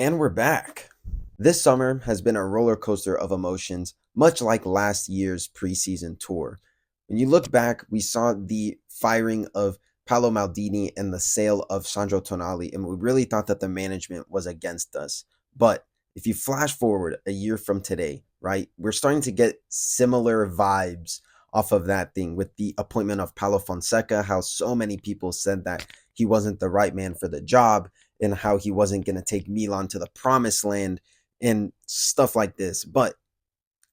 And we're back. This summer has been a roller coaster of emotions, much like last year's preseason tour. When you look back, we saw the firing of Paolo Maldini and the sale of Sandro Tonali, and we really thought that the management was against us. But if you flash forward a year from today, right, we're starting to get similar vibes off of that thing with the appointment of Paulo Fonseca, how so many people said that he wasn't the right man for the job and how he wasn't going to take Milan to the promised land and stuff like this. But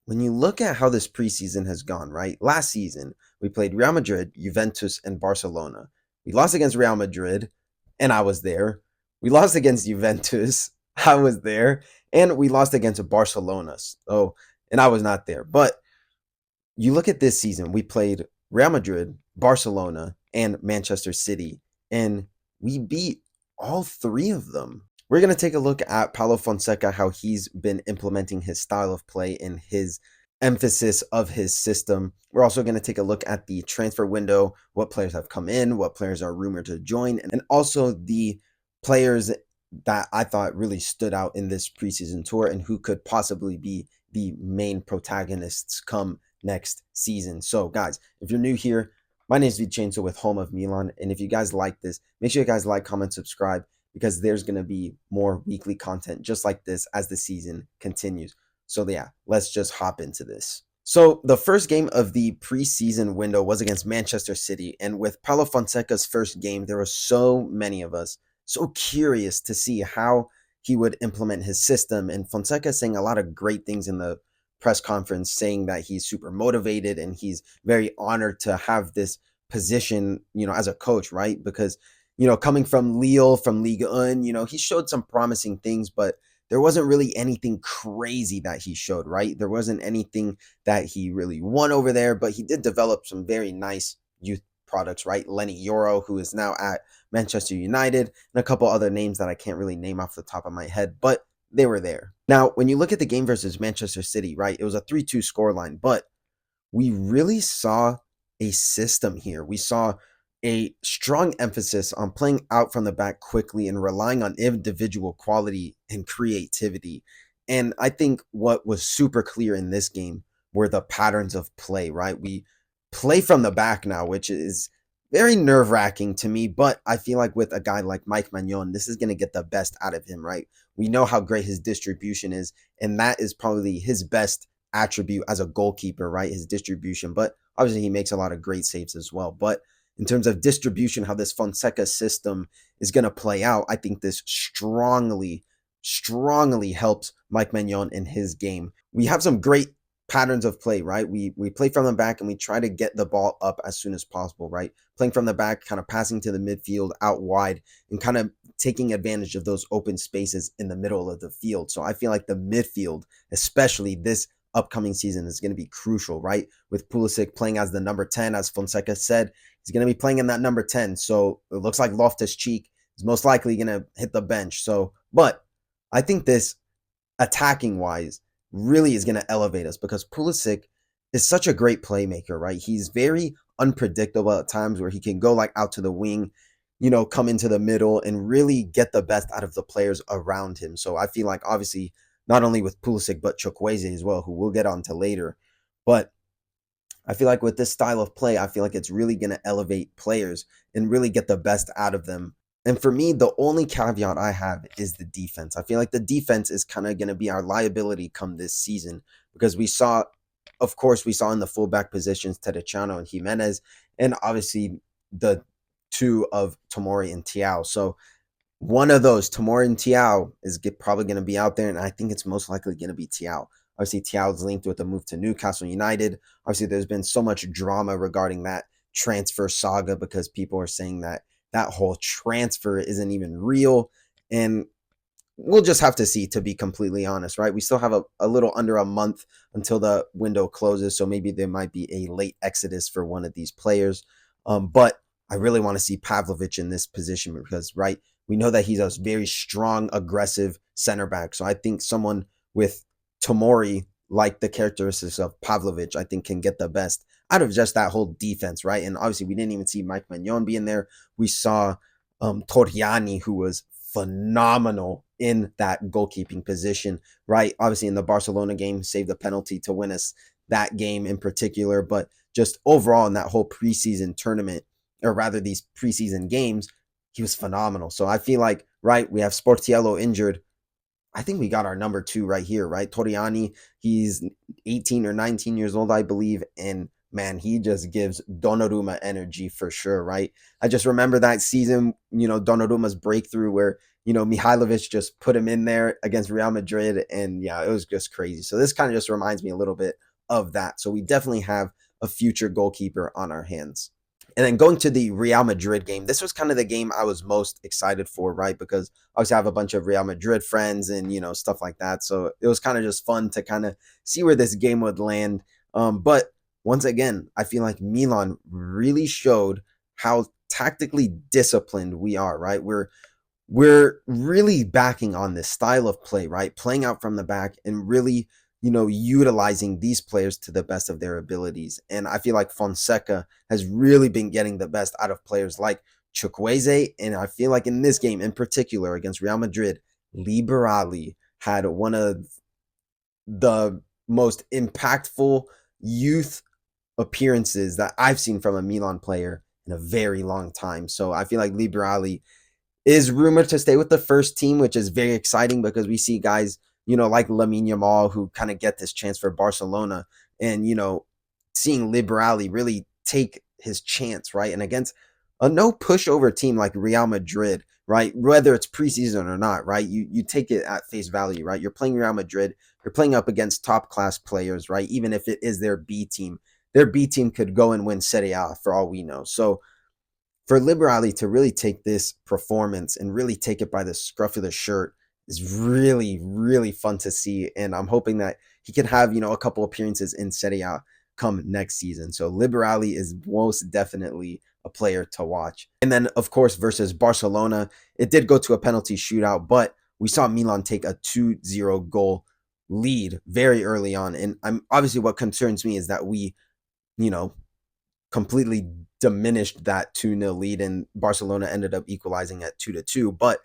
when you look at how this preseason has gone, right? Last season, we played Real Madrid, Juventus, and Barcelona. We lost against Real Madrid, and I was there. We lost against Juventus, I was there. And we lost against Barcelona. So, and I was not there. But you look at this season, we played Real Madrid, Barcelona, and Manchester City, and we beat all three of them. We're going to take a look at Paulo Fonseca, how he's been implementing his style of play and his emphasis of his system. We're also going to take a look at the transfer window, what players have come in, what players are rumored to join, and also the players that I thought really stood out in this preseason tour and who could possibly be the main protagonists come next season. So guys, if you're new here, my name is Vincenzo with Home of Milan. And if you guys like this, make sure you guys like, comment, subscribe, because there's going to be more weekly content just like this as the season continues. So yeah, let's just hop into this. So the first game of the preseason window was against Manchester City. And with Paulo Fonseca's first game, there were so many of us so curious to see how he would implement his system. And Fonseca saying a lot of great things in the press conference, saying that he's super motivated and he's very honored to have this position, as a coach, right? Because, coming from Lille, from Ligue 1, he showed some promising things, but there wasn't really anything crazy that he showed, right? There wasn't anything that he really won over there, but he did develop some very nice youth products, right? Lenny Yoro, who is now at Manchester United, and a couple other names that I can't really name off the top of my head, but they were there. Now, when you look at the game versus Manchester City, right, it was a 3-2 scoreline, but we really saw a system here. We saw a strong emphasis on playing out from the back quickly and relying on individual quality and creativity. And I think what was super clear in this game were the patterns of play, right? We play from the back now, which is very nerve-wracking to me, but I feel like with a guy like Mike Maignan, this is going to get the best out of him, right? We know how great his distribution is, and that is probably his best attribute as a goalkeeper, right? His distribution, but obviously he makes a lot of great saves as well. But in terms of distribution, how this Fonseca system is going to play out, I think this strongly helps Mike Maignan in his game. We have some great patterns of play, right? We play from the back and we try to get the ball up as soon as possible, right? Playing from the back, kind of passing to the midfield out wide and kind of taking advantage of those open spaces in the middle of the field. So I feel like the midfield, especially this upcoming season, is going to be crucial, right? With Pulisic playing as the number 10, as Fonseca said, he's going to be playing in that number 10. So it looks like Loftus-Cheek is most likely going to hit the bench. So, but I think this attacking wise really is going to elevate us because Pulisic is such a great playmaker, right? He's very unpredictable at times where he can go like out to the wing, come into the middle and really get the best out of the players around him. So I feel like obviously not only with Pulisic, but Chukwueze as well, who we'll get onto later. But I feel like with this style of play, I feel like it's really going to elevate players and really get the best out of them. And for me, the only caveat I have is the defense. I feel like the defense is kind of going to be our liability come this season because we saw in the fullback positions Tedesco and Jimenez, and obviously the two of Tomori and Thiaw. So one of those, Tomori and Thiaw, is probably going to be out there, and I think it's most likely going to be Thiaw. Obviously, Thiaw's linked with a move to Newcastle United. Obviously, there's been so much drama regarding that transfer saga because people are saying that whole transfer isn't even real. And we'll just have to see, to be completely honest, right? We still have a little under a month until the window closes. So maybe there might be a late exodus for one of these players. But I really want to see Pavlovic in this position because, right, we know that he's a very strong, aggressive center back. So I think someone with Tomori, like the characteristics of Pavlovic, I think can get the best out of just that whole defense, right? And obviously, we didn't even see Mike Maignan be in there. We saw Torriani, who was phenomenal in that goalkeeping position, right? Obviously, in the Barcelona game, saved a penalty to win us that game in particular, but just overall in that whole preseason tournament, or rather these preseason games, he was phenomenal. So I feel like, right, we have Sportiello injured. I think we got our number two right here, right? Toriani, he's 18 or 19 years old, I believe. And man, he just gives Donnarumma energy for sure, right? I just remember that season, Donnarumma's breakthrough where, Mihailovic just put him in there against Real Madrid. And yeah, it was just crazy. So this kind of just reminds me a little bit of that. So we definitely have a future goalkeeper on our hands. And then going to the Real Madrid game, this was kind of the game I was most excited for, right? Because obviously I have a bunch of Real Madrid friends and, stuff like that. So it was kind of just fun to kind of see where this game would land. But once again, I feel like Milan really showed how tactically disciplined we are, right? We're really backing on this style of play, right? Playing out from the back and really, utilizing these players to the best of their abilities. And I feel like Fonseca has really been getting the best out of players like Chukwueze. And I feel like in this game in particular against Real Madrid, Liberali had one of the most impactful youth appearances that I've seen from a Milan player in a very long time. So I feel like Liberali is rumored to stay with the first team, which is very exciting because we see guys, like Lamine Yamal who kind of get this chance for Barcelona, and seeing Liberali really take his chance, right? And against a no pushover team like Real Madrid, right? Whether it's preseason or not, right? You take it at face value, right? You're playing Real Madrid, you're playing up against top class players, right? Even if it is their B team, could go and win Serie A for all we know. So for Liberali to really take this performance and really take it by the scruff of the shirt is really, really fun to see. And I'm hoping that he can have, a couple appearances in Serie A come next season. So Liberali is most definitely a player to watch. And then, of course, versus Barcelona, it did go to a penalty shootout, but we saw Milan take a 2-0 goal lead very early on. And I'm obviously what concerns me is that we, you know, completely diminished that 2-0 lead, and Barcelona ended up equalizing at 2-2. But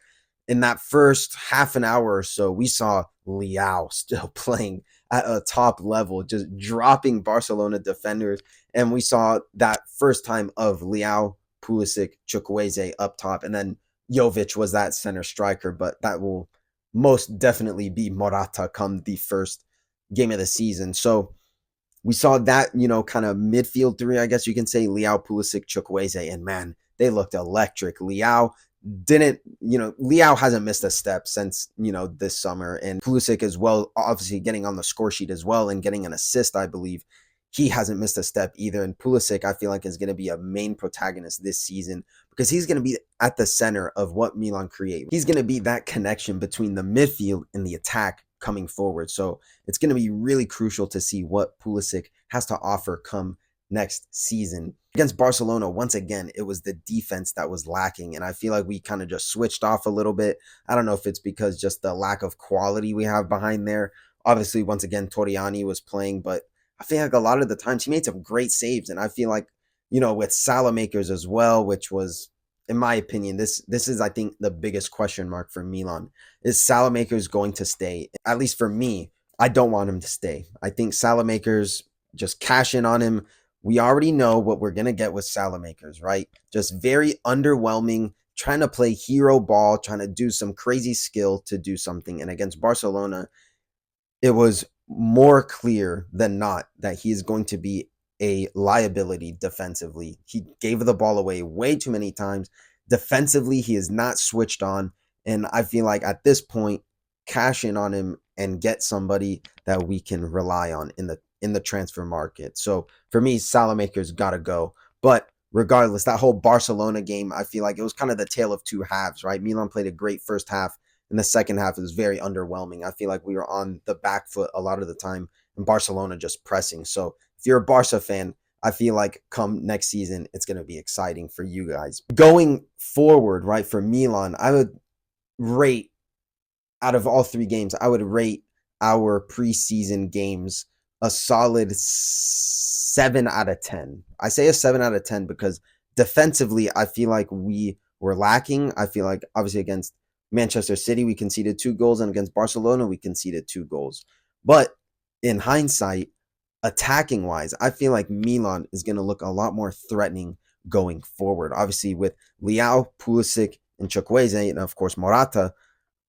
in that first half an hour or so, we saw Leao still playing at a top level, just dropping Barcelona defenders. And we saw that first time of Leao, Pulisic, Chukwueze up top, and then Jovic was that center striker, but that will most definitely be Morata come the first game of the season. So we saw that, kind of midfield three, I guess you can say, Leao, Pulisic, Chukwueze, and man, they looked electric. Leao hasn't missed a step since, this summer, and Pulisic as well, obviously getting on the score sheet as well and getting an assist, I believe. He hasn't missed a step either. And Pulisic, I feel like, is going to be a main protagonist this season because he's going to be at the center of what Milan create. He's going to be that connection between the midfield and the attack coming forward. So it's going to be really crucial to see what Pulisic has to offer come next season. Against Barcelona, once again, it was the defense that was lacking. And I feel like we kind of just switched off a little bit. I don't know if it's because just the lack of quality we have behind there. Obviously, once again, Toriani was playing, but I feel like a lot of the times he made some great saves. And I feel like, with Salamakers as well, which was, in my opinion, this is, I think, the biggest question mark for Milan. Is Salamakers going to stay? At least for me, I don't want him to stay. I think Salamakers, just cash in on him. We already know what we're going to get with Salamakers, right? Just very underwhelming, trying to play hero ball, trying to do some crazy skill to do something. And against Barcelona, it was more clear than not that he is going to be a liability defensively. He gave the ball away way too many times. Defensively, he is not switched on. And I feel like at this point, cash in on him and get somebody that we can rely on in the transfer market. So for me, Salamaker's got to go. But regardless, that whole Barcelona game, I feel like it was kind of the tale of two halves, right? Milan played a great first half. In the second half, it was very underwhelming. I feel like we were on the back foot a lot of the time, and Barcelona just pressing. So if you're a Barca fan, I feel like come next season, it's going to be exciting for you guys. Going forward, right, for Milan, I would rate, out of all three games, I would rate our preseason games a solid 7 out of 10. I say a 7 out of 10 because defensively, I feel like we were lacking. I feel like, obviously, against Manchester City, we conceded 2 goals, and against Barcelona, we conceded 2 goals. But in hindsight, attacking wise, I feel like Milan is going to look a lot more threatening going forward. Obviously, with Leao, Pulisic, and Chukwueze, and of course Morata,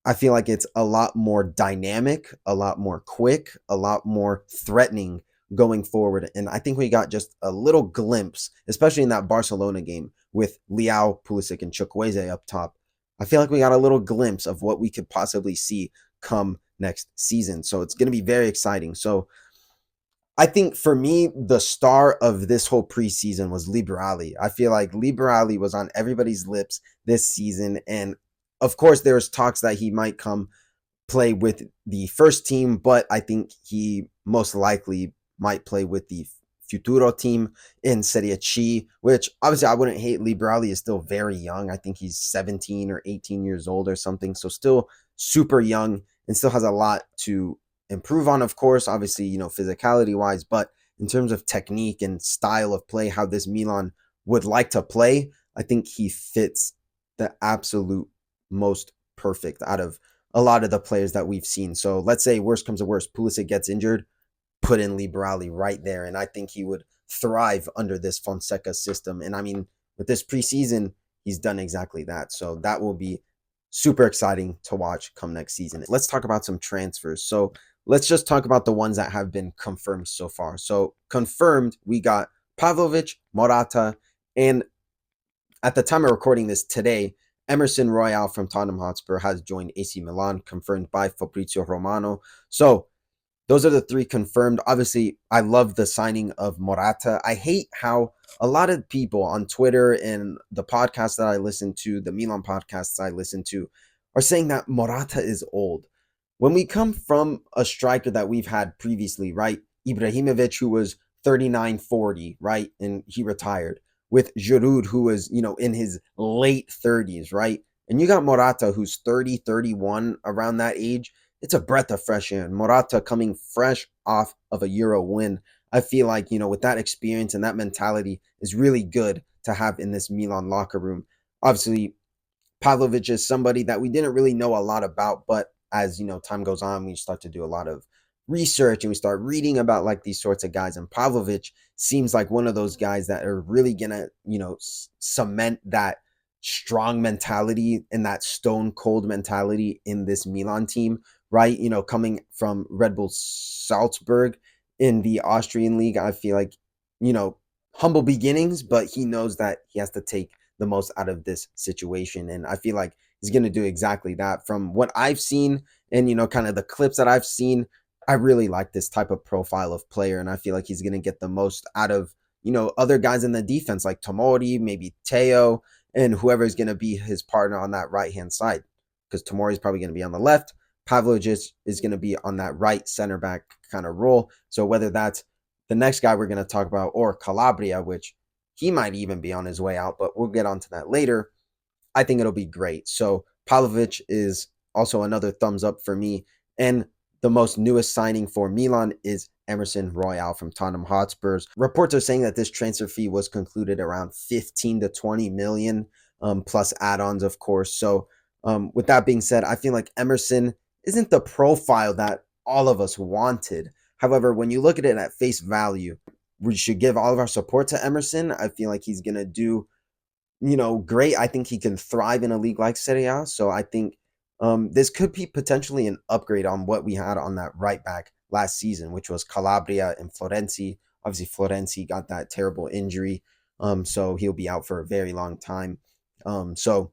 I feel like it's a lot more dynamic, a lot more quick, a lot more threatening going forward. And I think we got just a little glimpse, especially in that Barcelona game with Leao, Pulisic, and Chukwueze up top. I feel like we got a little glimpse of what we could possibly see come next season. So it's going to be very exciting. So I think for me, the star of this whole preseason was Liberali. I feel like Liberali was on everybody's lips this season. And of course, there's talks that he might come play with the first team, but I think he most likely might play with the Futuro team in Serie C, which obviously I wouldn't hate. Liberali is still very young. I think he's 17 or 18 years old or something. So still super young and still has a lot to improve on, of course, obviously, physicality wise, but in terms of technique and style of play, how this Milan would like to play, I think he fits the absolute most perfect out of a lot of the players that we've seen. So let's say worst comes to worst, Pulisic gets injured, put in Liberali right there. And I think he would thrive under this Fonseca system. And I mean, with this preseason, he's done exactly that. So that will be super exciting to watch come next season. Let's talk about some transfers. So let's just talk about the ones that have been confirmed so far. So confirmed, we got Pavlovic, Morata, and at the time of recording this today, Emerson Royal from Tottenham Hotspur has joined AC Milan, confirmed by Fabrizio Romano. So those are the three confirmed. Obviously, I love the signing of Morata. I hate how a lot of people on Twitter and the podcasts that I listen to, the Milan podcasts I listen to, are saying that Morata is old. When we come from a striker that we've had previously, right? Ibrahimovic, who was 39, 40, right? And he retired. With Giroud, who was, in his late 30s, right? And you got Morata, who's 30, 31, around that age. It's a breath of fresh air. And Morata coming fresh off of a Euro win. I feel like, with that experience and that mentality is really good to have in this Milan locker room. Obviously, Pavlovic is somebody that we didn't really know a lot about, but as time goes on, we start to do a lot of research and we start reading about like these sorts of guys. And Pavlovic seems like one of those guys that are really gonna, cement that strong mentality and that stone cold mentality in this Milan team, right? Coming from Red Bull Salzburg in the Austrian league, I feel like, humble beginnings, but he knows that he has to take the most out of this situation. And I feel like he's going to do exactly that. From what I've seen and, kind of the clips that I've seen, I really like this type of profile of player. And I feel like he's going to get the most out of, other guys in the defense like Tomori, maybe Teo, and whoever is going to be his partner on that right-hand side. Because Tomori is probably going to be on the left. Pavlovic is going to be on that right center back kind of role. So whether that's the next guy we're going to talk about or Calabria, which he might even be on his way out, but we'll get onto that later. I think it'll be great. So Pavlovic is also another thumbs up for me. And the most newest signing for Milan is Emerson Royal from Tottenham Hotspurs. Reports are saying that this transfer fee was concluded around 15 to 20 million, plus add-ons, of course. So with that being said, I feel like Emerson isn't the profile that all of us wanted. However, when you look at it at face value, we should give all of our support to Emerson. I feel like he's going to do, great. I think he can thrive in a league like Serie A. So I think this could be potentially an upgrade on what we had on that right back last season, which was Calabria and Florenzi. Obviously, Florenzi got that terrible injury. So he'll be out for a very long time. So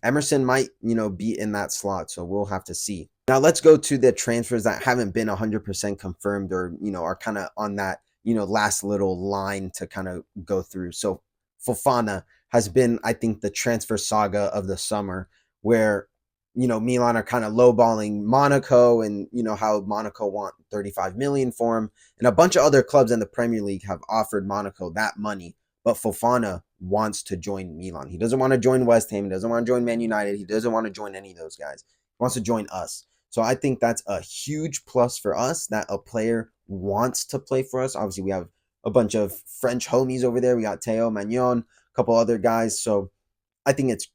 Emerson might, be in that slot. So we'll have to see. Now let's go to the transfers that haven't been 100% confirmed or, are kind of on that, last little line to kind of go through. So Fofana has been, I think, the transfer saga of the summer where, Milan are kind of lowballing Monaco and, how Monaco want 35 million for him. And a bunch of other clubs in the Premier League have offered Monaco that money. But Fofana wants to join Milan. He doesn't want to join West Ham. He doesn't want to join Man United. He doesn't want to join any of those guys. He wants to join us. So I think that's a huge plus for us that a player wants to play for us. Obviously, we have a bunch of French homies over there. We got Teo, Magnon, a couple other guys. So I think it's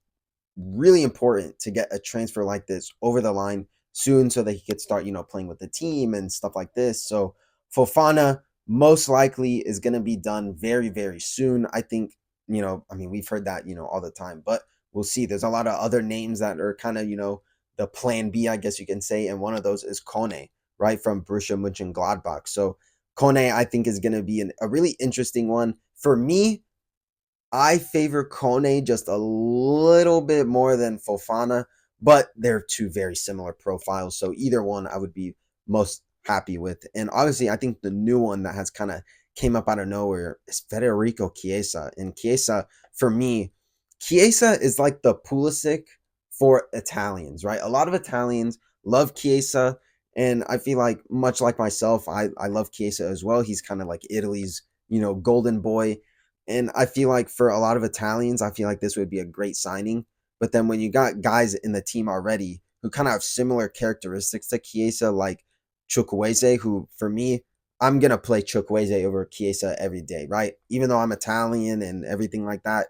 really important to get a transfer like this over the line soon so that he could start, playing with the team and stuff like this. So Fofana most likely is going to be done very, very soon. I think, I mean, we've heard that, all the time, but we'll see. There's a lot of other names that are kind of, the plan B, I guess you can say. And one of those is Kone, right, from Borussia Mönchengladbach. So Kone, I think, is going to be a really interesting one. For me, I favor Kone just a little bit more than Fofana, but they're two very similar profiles. So either one I would be most happy with. And obviously, I think the new one that has kind of came up out of nowhere is Federico Chiesa. And Chiesa, for me, Chiesa is like the Pulisic for Italians, right? A lot of Italians love Chiesa. And I feel like, much like myself, I love Chiesa as well. He's kind of like Italy's, golden boy. And I feel like for a lot of Italians, I feel like this would be a great signing. But then when you got guys in the team already who kind of have similar characteristics to Chiesa, like Chukwueze, who for me, I'm going to play Chukwueze over Chiesa every day, right? Even though I'm Italian and everything like that,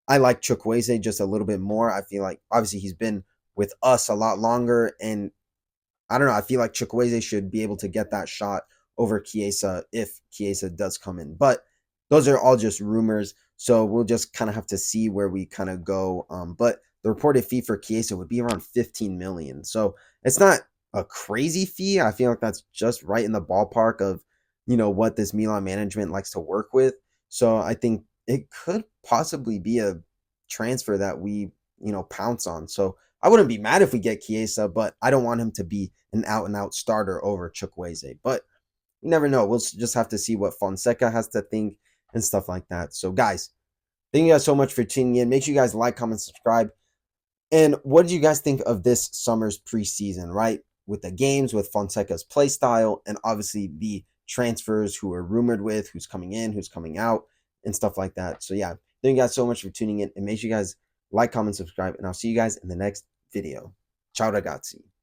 I like Chukwueze just a little bit more. I feel like obviously he's been with us a lot longer, and I don't know. I feel like Chukwueze should be able to get that shot over Chiesa if Chiesa does come in. But those are all just rumors. So we'll just kind of have to see where we kind of go. But the reported fee for Chiesa would be around 15 million. So it's not a crazy fee. I feel like that's just right in the ballpark of, what this Milan management likes to work with. So I think it could possibly be a transfer that we, pounce on. So I wouldn't be mad if we get Chiesa, but I don't want him to be an out and out starter over Chukwueze. But you never know. We'll just have to see what Fonseca has to think and stuff like that. So, guys, thank you guys so much for tuning in. Make sure you guys like, comment, subscribe. And what did you guys think of this summer's preseason, right? With the games, with Fonseca's play style, and obviously the transfers who are rumored with, who's coming in, who's coming out, and stuff like that. So, yeah, thank you guys so much for tuning in. And make sure you guys like, comment, subscribe. And I'll see you guys in the next video. Ciao, ragazzi.